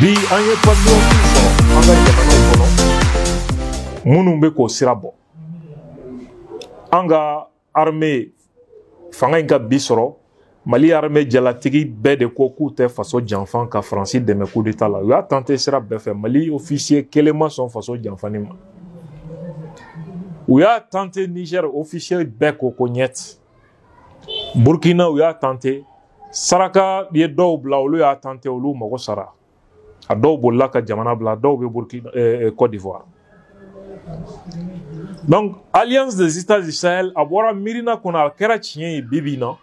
bi an ye patriote sɔrɔ an ka jamanaw kɔnɔ minnu bɛ k'o sira bɔ an ka armée fanga in ka bi sɔrɔ Mali armée jalatigi bɛɛ de ko k'u tɛ faso janfan ka Faransi dɛmɛ coup d'état la u y'a tenté sira bɛɛ fɛ Mali officier kelen ma sɔn faso janfani ma u y'a tenté Niger officier bɛɛ ko ko ɲɛti Burkina u y'a tenté saraka ye dɔw bila olu y'a tenté olu mago sara a dɔw bolila ka jamana bila dɔw bɛ Burkina Côte d'Ivoire donc alliance des États du Sahel a bɔra miirina kɔnɔ a kɛra tiɲɛ ye bi na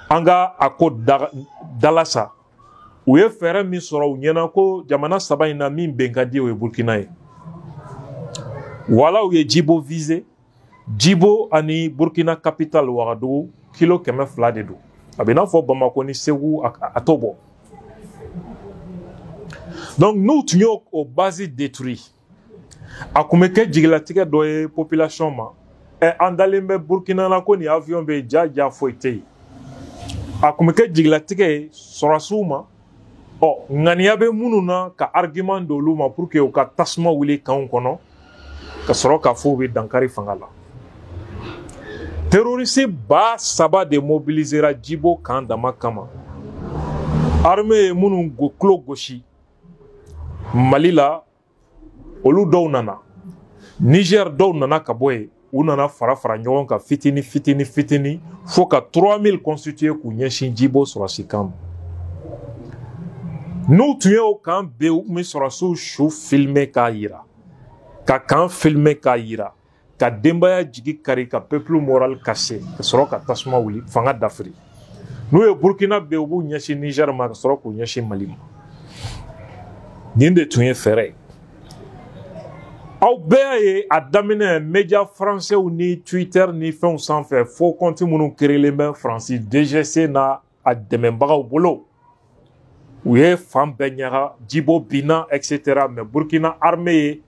an ka a ko dalasa u ye fɛɛrɛ min sɔrɔ u ɲɛna ko jamana saba in na min bɛn ka di o ye Burkina ye wala u ye Djibo visé Djibo ani Burkina capitale Ouagadougou kilo 200 de don a bɛ n'a fɔ Bamako ni Segu a t'o bɔ donc n'u tun y'o o base détruit a kun bɛ kɛ jigilatigɛ dɔ ye population ma an dalen bɛ Burkina la ko ni avion bɛ ja foyi tɛ yen a kun bɛ kɛ jigilatigɛ ye sɔrɔsiw ma ŋaniya bɛ minnu na ka argument d'olu ma pour que u ka tasuma wuli kanw kɔnɔ ka sɔrɔ k'a fɔ u bɛ dankari fanga la terroriste ba 3 de mobilisera Djibo kan dama kama armée ye minnu tulo gosi Mali la olu dɔw nana Niger dɔw nana ka bɔ yen u nana fara ɲɔgɔn kan fitini fo ka 3000 constituer k'u ɲɛsin Djibo sɔrɔsi kan n'u tun ye o kan bɛɛ u tun bɛ sɔrɔsiw su filmer k'a yira ka kan filmer k'a yira ka denbaya jigi kari ka peuple moral casser ka sɔrɔ ka tasuma wuli fanga dafiri n'u ye Burkina bɛɛ u b'u ɲɛsin Niger ma ka sɔrɔ k'u ɲɛsin Mali ma nin de tun ye fɛɛrɛ ye aw bɛɛ y'a ye a daminɛ média français ni Twitter ni fɛnw sanfɛ faux compte minnu créelen bɛ Faransi DGC n'a a dɛmɛbagaw bolo u ye fan bɛɛ ɲaga Djibo binna etc mais Burkina armée ye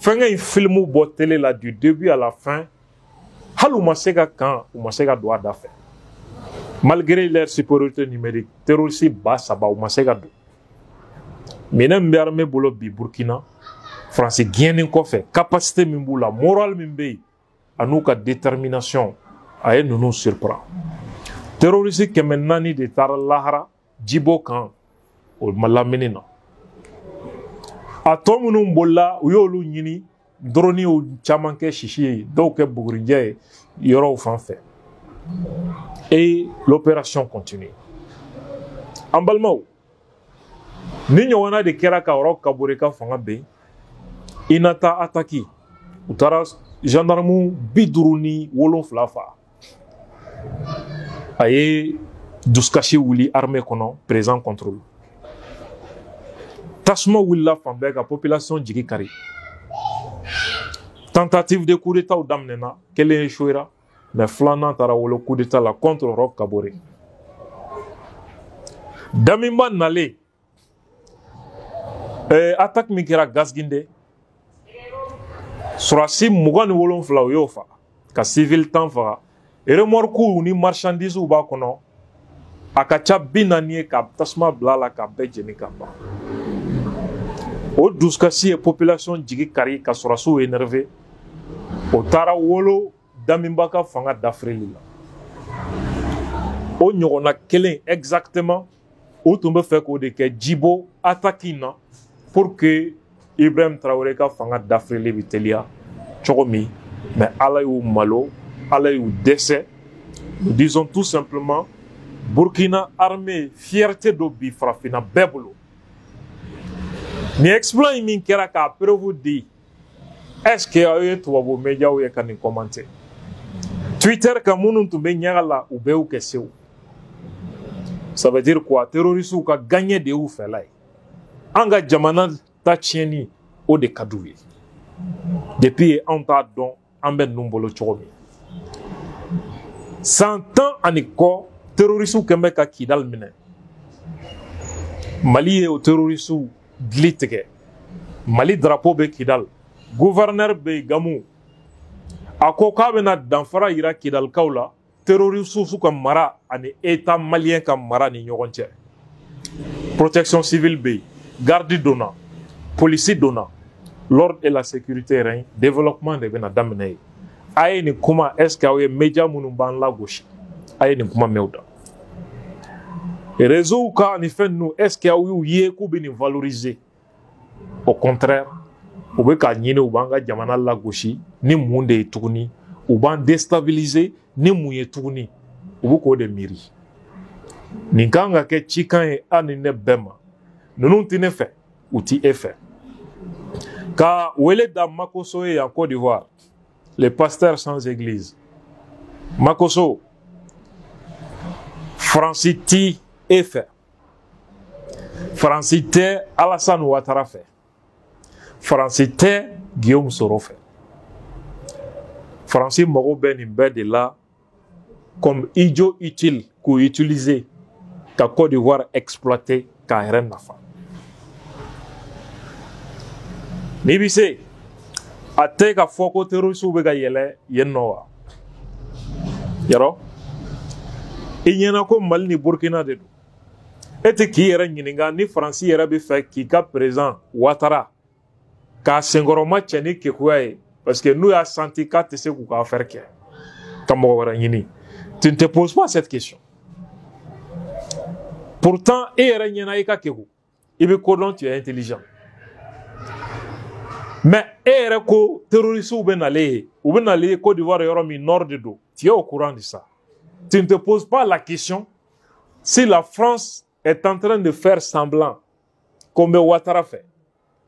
fɛngɛ in filmu bɔ télé la du début à la fin hali u ma se ka kan u ma se ka don a da fɛ malgré leur supériorité numérique terroriste ba 3 u ma se ka don minɛn min bɛ armée bolo bi Burkina Faransi gɛnni kɔfɛ capacité min b'u la moral min bɛ yen a n'u ka détermination a ye ninnu surprend terroriste 400 de taara lahara Djibo kan o ma lamini na a tɔ minnu bolila u y'olu ɲini drone caman kɛ sisi ye dɔw kɛ bugurijɛ ye yɔrɔw fan fɛ et l'opération continue an balimaw ni ɲɔgɔnna de kɛra ka yɔrɔ kabure ka fanga bɛn Inata attaque u taara gendarme 57 fa a ye dusukasi wuli armée kɔnɔ présent contrôle tasuma wulila fan bɛɛ ka population jigi kari tentative de coup d'état daminɛna kelen échouera mais filanan taara wolo coup d'état la contre Roch Kaboré Daminba nalen attaque min kɛra Gasginde Surasi 27 u y'o faga ka civil 10 faga remorque ni marchandise b'a kɔnɔ a ka ca 40 ye ka tasuma bila la ka bɛɛ jeni ka ban o dusukasi ye population jigi kari ka surasiw énervé o taara wolo Daminba ka fanga dafirili la o ɲɔgɔnna kelen exactement o tun bɛ fɛ k'o de kɛ Djibo attaque na pour que Ibrahim Traoré ka fanga dafirili bi teliya cogo min mais Ala y'u malo Ala y'u dɛsɛ nous disons tout simplement Burkina armée fierté do bi farafina bɛɛ bolo ni exploit min kɛra k'a preuve di est-ce que aw ye tubabu médiaw ye ka nin commenter Twitter kan minnu tun bɛ ɲaga la u bɛɛ y'u kɛ sew ça veut dire quoi terroristes ka gagner de y'u fɛla ye an ka jamana ta tiɲɛni o de ka d'u ye depuis an t'a dɔn an bɛ ninnu bolo cogo min 100 ans ani kɔ terroristes kɛn bɛ ka Kidal minɛ Mali ye o terroristes dili tigɛ Mali drapeau bɛ Kidal gouverneur bɛ Gamu a ko k'a bɛna danfara yira Kidalikaw la terroristes ka mara ani état malien ka mara ni ɲɔgɔn cɛ protection civile bɛ yen garde donna, police donna, l'ordre et la sécurité règne, développement de bena damene. Aye ni kuma est-ce que aye média munumban la gauche. Aye ni kuma meuda. Réseau ka ni fait nous est-ce que aye yé ku bini valoriser. Au contraire, ou be ka nyine ou banga jamana la gauche ni munde tuguni, ou ban déstabiliser ni mouye tuguni. Ou ko de miri. Ni kanga ke chikan e anine bema. Nous tine fait ou ti e fait. Car Wele da Makoso en Côte d'Ivoire, les pasteurs sans église. Makoso, Franciti e fait. Francité Alassane Ouattara fait. Francité Guillaume Soro fait. Francis Mogo Ben Imbed est là comme idiot utile qu'on utiliser qu'à Côte d'Ivoire exploiter qu'à rien n'a fait. Nibise, a te ka foko terroriste be ga yele yennowa. Yaro? Inyana ko Mali ni Burkina de do. Ete ki yera nyininga ni Franci yera be fait ki ka présent Ouattara. Ka sengoroma tchani ke kuaye parce que nous a senti ka te se ku ka faire ke. Kamo wara nyini. Tu ne te poses pas cette question. Pourtant, yera nyana ika keku. Ibe kodon tu es intelligent. Mais ko terroriste ou ben aller Côte d'Ivoire et nord de dos. Tu es au courant de ça. Tu ne te poses pas la question si la France est en train de faire semblant comme Ouattara fait.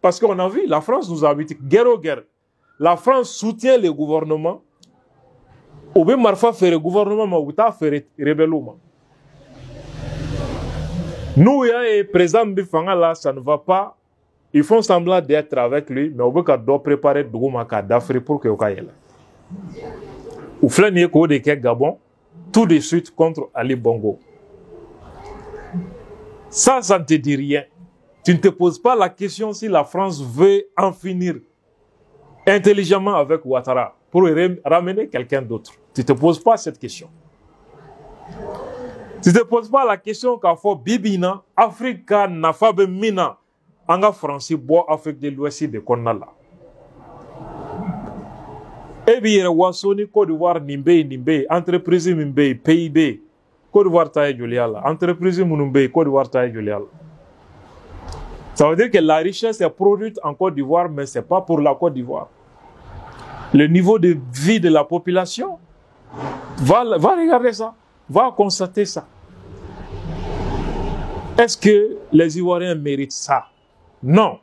Parce qu'on a vu, la France nous a habité guerre au guerre. La France soutient le gouvernement. Ou bien marfa faire le gouvernement, mais ou ta faire rébellement. Nous, et président Bifanga là, ça ne va pas. Ils font semblant d'être avec lui, mais on veut qu'on doit préparer Dougomaka d'Afrique pour que Okaïla. Ou flâner ko de Gabon, tout de suite contre Ali Bongo. Ça ne te dit rien. Tu ne te poses pas la question si la France veut en finir intelligemment avec Ouattara pour ramener quelqu'un d'autre. Tu ne te poses pas cette question. Tu ne te poses pas la question qu'il faut Bibina, Africa, Nafabe Mina. Anga Francis bois Afrique de l'Ouest de Konala. Et bien, Wassoni, Côte d'Ivoire, Nimbe, entreprise Nimbe, PIB, Côte d'Ivoire taille Juliala, entreprise Munumbe, Côte d'Ivoire taille Juliala. Ça veut dire que la richesse est produite en Côte d'Ivoire, mais ce n'est pas pour la Côte d'Ivoire. Le niveau de vie de la population, va regarder ça, va constater ça. Est-ce que les Ivoiriens méritent ça? Non.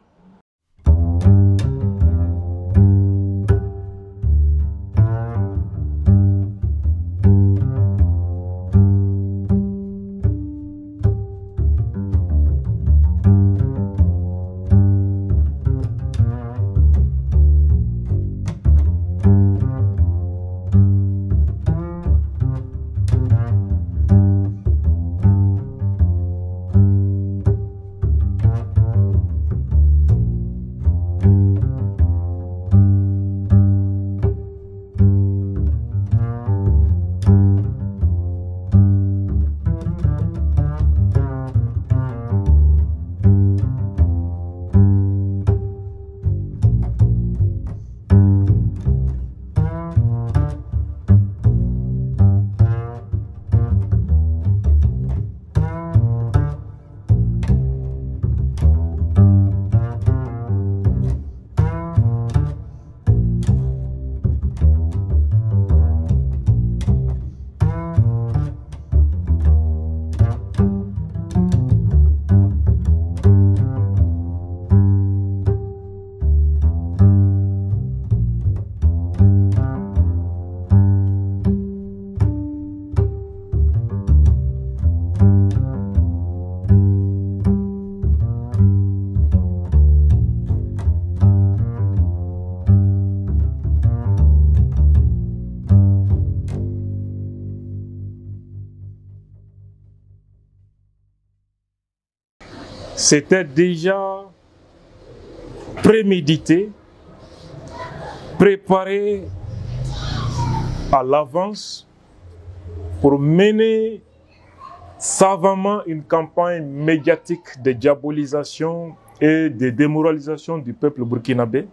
C'était déjà prémédité, préparé à l'avance pour mener savamment une campagne médiatique de diabolisation et de démoralisation du peuple burkinabé,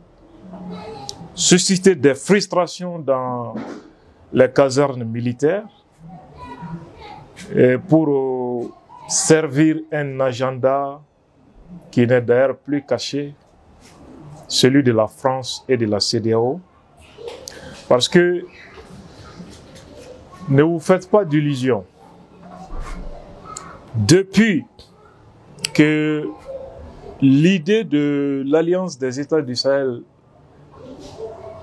susciter des frustrations dans les casernes militaires et pour servir un agenda qui n'est d'ailleurs plus caché, celui de la France et de la CEDEAO. Parce que ne vous faites pas d'illusions. Depuis que l'idée de l'Alliance des États du Sahel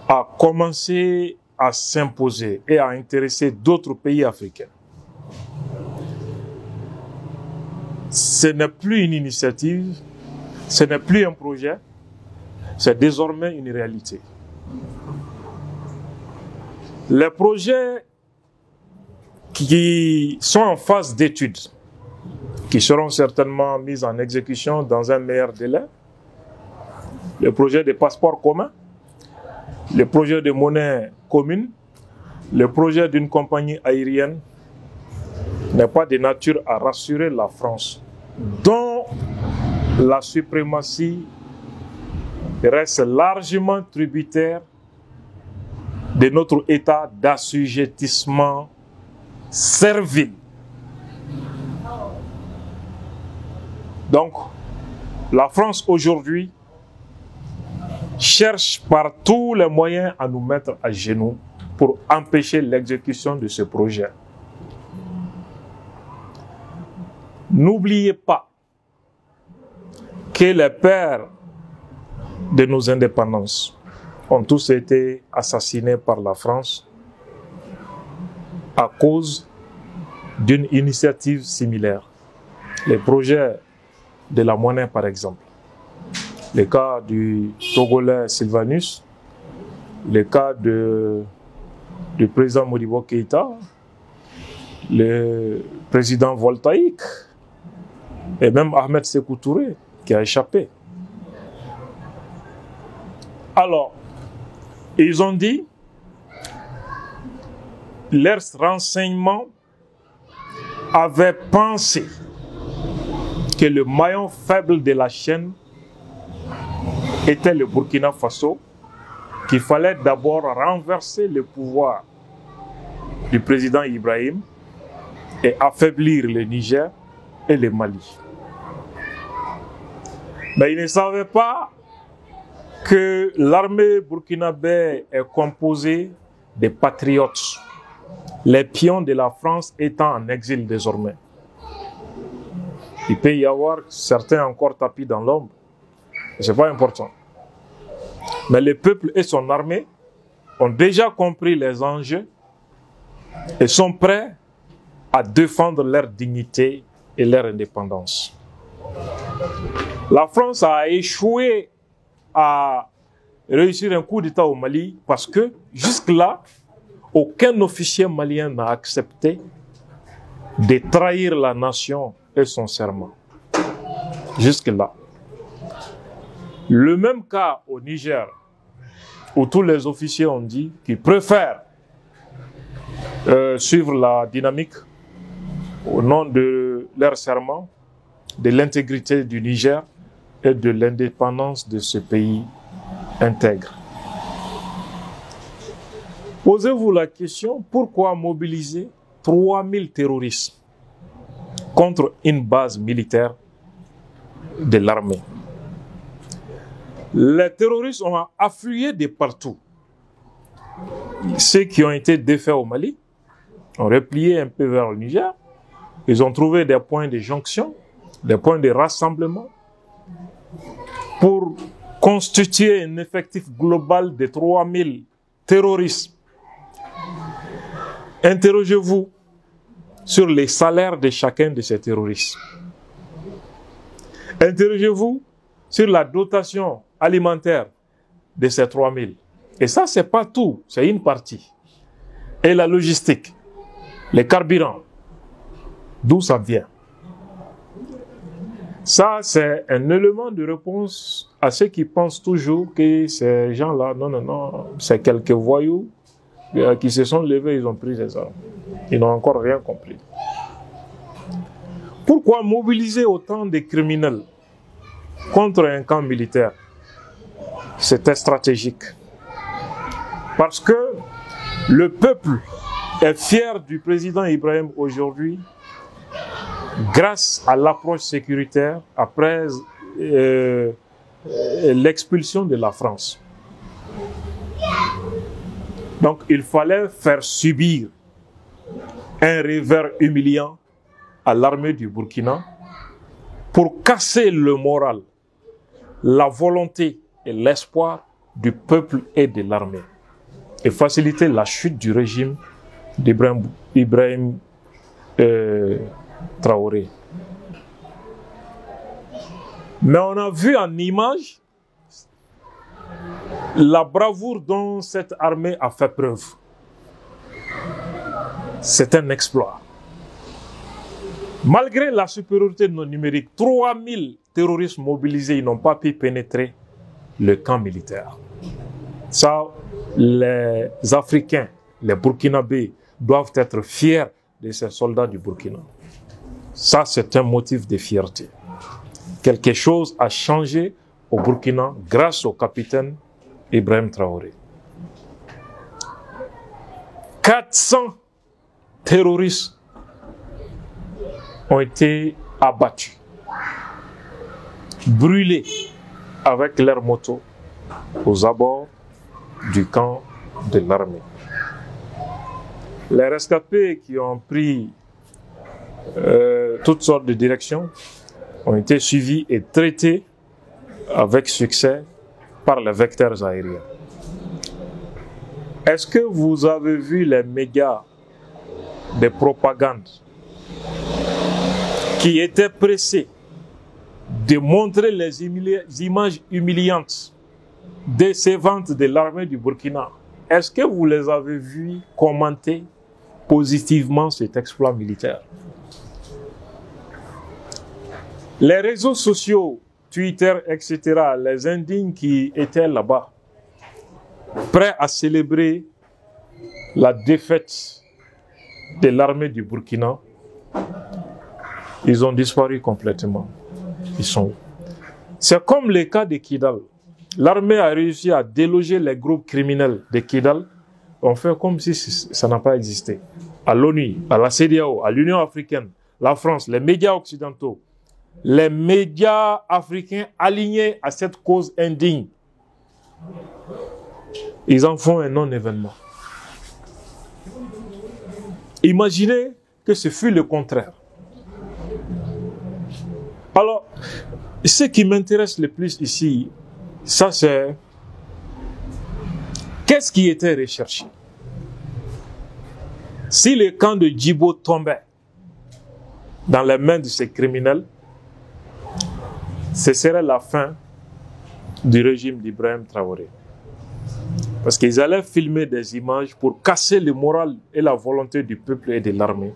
a commencé à s'imposer et à intéresser d'autres pays africains, ce n'est plus une initiative, ce n'est plus un projet, c'est désormais une réalité. Les projets qui sont en phase d'étude, qui seront certainement mis en exécution dans un meilleur délai, le projet des passeports communs, le projet de monnaie commune, le projet d'une compagnie aérienne, n'est pas de nature à rassurer la France, dont la suprématie reste largement tributaire de notre état d'assujettissement servile. Donc, la France aujourd'hui cherche par tous les moyens à nous mettre à genoux pour empêcher l'exécution de ce projet. N'oubliez pas que les pères de nos indépendances ont tous été assassinés par la France à cause d'une initiative similaire. Les projets de la monnaie, par exemple. Le cas du Togolais Sylvanus, le cas du président Modibo Keïta, le président Voltaïque, et même Ahmed Sékou Touré, qui a échappé. Alors, ils ont dit, leurs renseignements avaient pensé que le maillon faible de la chaîne était le Burkina Faso, qu'il fallait d'abord renverser le pouvoir du président Ibrahim et affaiblir le Niger et le Mali. Mais ils ne savaient pas que l'armée burkinabé est composée de patriotes, les pions de la France étant en exil désormais. Il peut y avoir certains encore tapis dans l'ombre, ce n'est pas important. Mais le peuple et son armée ont déjà compris les enjeux et sont prêts à défendre leur dignité et leur indépendance. La France a échoué à réussir un coup d'État au Mali parce que jusque-là, aucun officier malien n'a accepté de trahir la nation et son serment. Jusque-là. Le même cas au Niger, où tous les officiers ont dit qu'ils préfèrent suivre la dynamique au nom de leur serment, de l'intégrité du Niger et de l'indépendance de ce pays intègre. Posez-vous la question, pourquoi mobiliser 3000 terroristes contre une base militaire de l'armée? Les terroristes ont afflué de partout. Ceux qui ont été défaits au Mali ont replié un peu vers le Niger. Ils ont trouvé des points de jonction, des points de rassemblement pour constituer un effectif global de 3000 terroristes. Interrogez-vous sur les salaires de chacun de ces terroristes. Interrogez-vous sur la dotation alimentaire de ces 3000. Et ça, ce n'est pas tout, c'est une partie. Et la logistique, les carburants, d'où ça vient? Ça, c'est un élément de réponse à ceux qui pensent toujours que ces gens-là, non, c'est quelques voyous qui se sont levés, ils ont pris des armes. Ils n'ont encore rien compris. Pourquoi mobiliser autant de criminels contre un camp militaire, c'était stratégique. Parce que le peuple est fier du président Ibrahim aujourd'hui grâce à l'approche sécuritaire après l'expulsion de la France. Donc il fallait faire subir un revers humiliant à l'armée du Burkina pour casser le moral, la volonté et l'espoir du peuple et de l'armée et faciliter la chute du régime d'Ibrahim Traoré. Mais on a vu en image la bravoure dont cette armée a fait preuve. C'est un exploit. Malgré la supériorité numérique, 3000 terroristes mobilisés, ils n'ont pas pu pénétrer le camp militaire. Ça, les Africains, les Burkinabés, doivent être fiers de ces soldats du Burkina. Ça, c'est un motif de fierté. Quelque chose a changé au Burkina grâce au capitaine Ibrahim Traoré. 400 terroristes ont été abattus, brûlés avec leurs motos aux abords du camp de l'armée. Les rescapés qui ont pris toutes sortes de directions ont été suivis et traités avec succès par les vecteurs aériens. Est-ce que vous avez vu les médias de propagande qui étaient pressés de montrer les images humiliantes, décevantes de l'armée du Burkina? Est-ce que vous les avez vus commenter positivement cet exploit militaire? Les réseaux sociaux, Twitter, etc., les indignes qui étaient là-bas, prêts à célébrer la défaite de l'armée du Burkina, ils ont disparu complètement. Ils sont où? C'est comme le cas de Kidal. L'armée a réussi à déloger les groupes criminels de Kidal. On fait comme si ça n'a pas existé. À l'ONU, à la CEDEAO, à l'Union africaine, la France, les médias occidentaux, les médias africains alignés à cette cause indigne, ils en font un non-événement. Imaginez que ce fut le contraire. Alors, ce qui m'intéresse le plus ici, ça c'est qu'est-ce qui était recherché? Si le camp de Djibo tombait dans les mains de ces criminels, ce serait la fin du régime d'Ibrahim Traoré. Parce qu'ils allaient filmer des images pour casser le moral et la volonté du peuple et de l'armée,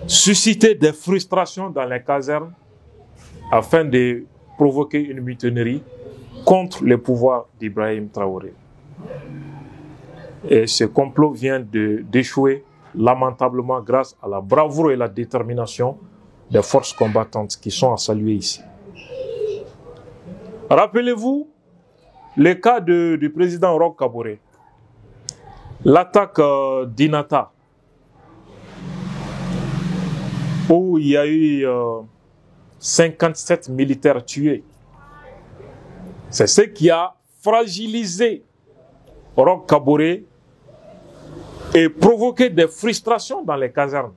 susciter des frustrations dans les casernes afin de provoquer une mutinerie contre le pouvoir d'Ibrahim Traoré. Et ce complot vient d'échouer lamentablement grâce à la bravoure et la détermination des forces combattantes qui sont à saluer ici. Rappelez-vous le cas du président Roch Kaboré, l'attaque d'Inata, où il y a eu 57 militaires tués. C'est ce qui a fragilisé Roch Kaboré et provoqué des frustrations dans les casernes.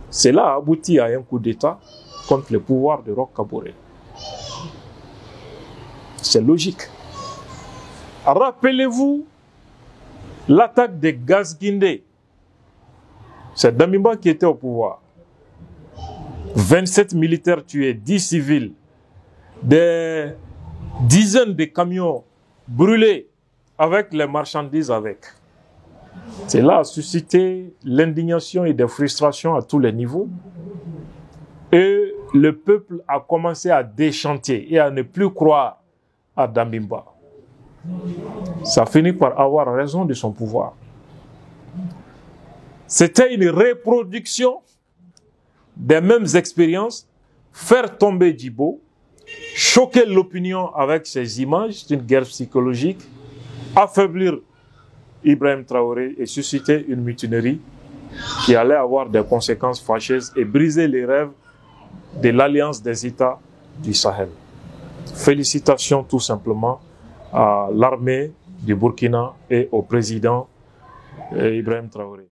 Cela a abouti à un coup d'État contre le pouvoir de Roch Kaboré. C'est logique. Rappelez-vous l'attaque de Gazguindé. C'est Damiba qui était au pouvoir. 27 militaires tués, 10 civils, des dizaines de camions brûlés avec les marchandises avec. Cela a suscité l'indignation et des frustrations à tous les niveaux. Et le peuple a commencé à déchanter et à ne plus croire à Dambimba. Ça finit par avoir raison de son pouvoir. C'était une reproduction des mêmes expériences, faire tomber Djibo, choquer l'opinion avec ces images d'une guerre psychologique, affaiblir Ibrahim Traoré et susciter une mutinerie qui allait avoir des conséquences fâcheuses et briser les rêves de l'Alliance des États du Sahel. Félicitations tout simplement à l'armée du Burkina et au président Ibrahim Traoré.